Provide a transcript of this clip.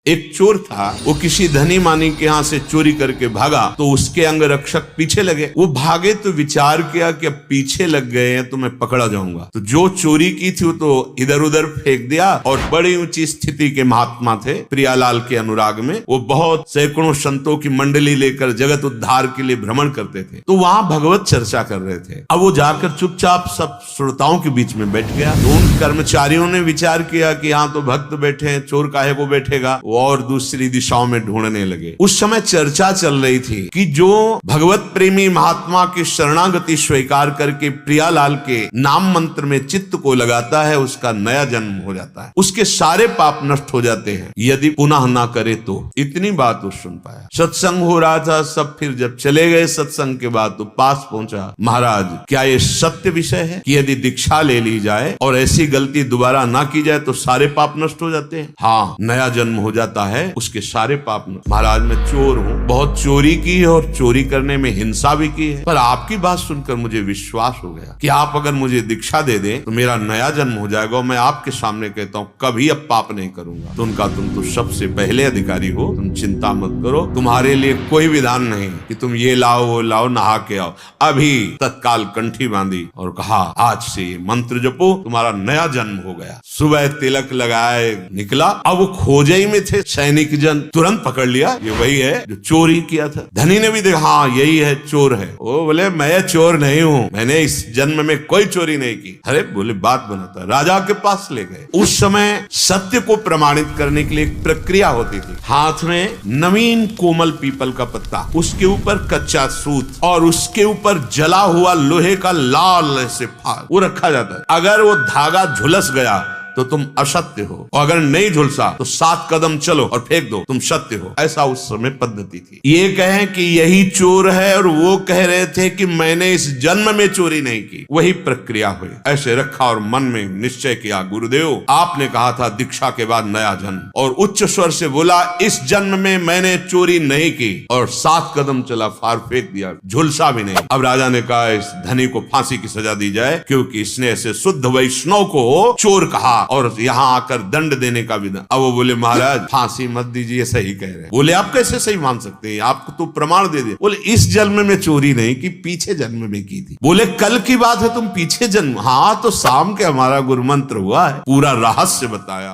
एक चोर था, वो किसी धनी मानी के यहाँ से चोरी करके भागा तो उसके अंगरक्षक पीछे लगे। वो भागे तो विचार किया कि अब पीछे लग गए हैं तो मैं पकड़ा जाऊंगा। तो जो चोरी की थी वो तो इधर उधर फेंक दिया। और बड़ी ऊंची स्थिति के महात्मा थे, प्रियालाल के अनुराग में वो बहुत सैकड़ों संतों की मंडली लेकर जगत उद्धार के लिए भ्रमण करते थे। तो वहां भगवत चर्चा कर रहे थे। अब वो जाकर चुपचाप सब श्रोताओं के बीच में बैठ गया। तो उन कर्मचारियों ने विचार किया कि यहाँ तो भक्त बैठे हैं, चोर काहे को बैठेगा, और दूसरी दिशाओं में ढूंढने लगे। उस समय चर्चा चल रही थी कि जो भगवत प्रेमी महात्मा की शरणागति स्वीकार करके प्रियालाल के नाम मंत्र में चित्त को लगाता है, उसका नया जन्म हो जाता है, उसके सारे पाप नष्ट हो जाते हैं यदि पुनः ना करे तो। इतनी बात वो सुन पाया। सत्संग हो रहा था, सब फिर जब चले गए सत्संग के बाद तो पास पहुंचा, महाराज क्या ये सत्य विषय है कि यदि दीक्षा ले ली जाए और ऐसी गलती दोबारा ना की जाए तो सारे पाप नष्ट हो जाते हैं? हाँ, नया जन्म हो जाता है, उसके सारे पाप नष्ट। महाराज मैं चोर हूँ, बहुत चोरी की है और चोरी करने में हिंसा भी की है, पर आपकी बात सुनकर मुझे विश्वास हो गया कि आप अगर मुझे दीक्षा दे दें तो मेरा नया जन्म हो जाएगा और मैं आपके सामने कहता हूँ कभी अब पाप नहीं करूंगा। तो उनका तुम तो सबसे पहले अधिकारी हो, तुम चिंता मत करो, तुम्हारे लिए कोई विधान नहीं कि तुम ये लाओ वो लाओ, नहा के आओ। अभी तत्काल कंठी बांधी और कहा आज से ये मंत्र जपो, तुम्हारा नया जन्म हो गया। सुबह तिलक लगाए निकला। अब वो खोजे ही में थे, सैनिक जन तुरंत पकड़ लिया, ये वही है जो चोरी किया था। धनी ने भी देखा, हाँ यही है, चोर है। वो बोले मैं चोर नहीं हूँ, मैंने इस जन्म में कोई चोरी नहीं की। अरे बोले बात बनाता, राजा के पास ले गए। उस समय सत्य को प्रमाणित करने के लिए एक प्रक्रिया होती थी। हाथ में नवीन कोमल पीपल का पत्ता, उसके ऊपर कच्चा सूत और उसके ऊपर जला हुआ लोहे का लाल ऐसे फाग वो रखा जाता है। अगर वो धागा झुलस गया तो तुम असत्य हो, और अगर नहीं झुलसा तो 7 कदम चलो और फेंक दो, तुम सत्य हो। ऐसा उस समय पद्धति थी। ये कहें कि यही चोर है और वो कह रहे थे कि मैंने इस जन्म में चोरी नहीं की, वही प्रक्रिया हुई। ऐसे रखा और मन में निश्चय किया, गुरुदेव आपने कहा था दीक्षा के बाद नया जन्म, और उच्च स्वर से बोला इस जन्म में मैंने चोरी नहीं की, और 7 कदम चला, फार फेंक दिया, झुलसा भी नहीं। अब राजा ने कहा इस धनी को फांसी की सजा दी जाए, क्योंकि इसने ऐसे शुद्ध वैष्णव को चोर कहा और यहाँ आकर दंड देने का विधान। अब वो बोले महाराज फांसी मत दीजिए, सही कह रहे हैं। बोले आप कैसे सही मान सकते हैं, आपको तो प्रमाण दे दे। बोले इस जन्म में चोरी नहीं की, पीछे जन्म में की थी। बोले कल की बात है, तुम पीछे जन्म? हाँ तो शाम के हमारा गुरु मंत्र हुआ है, पूरा रहस्य बताया।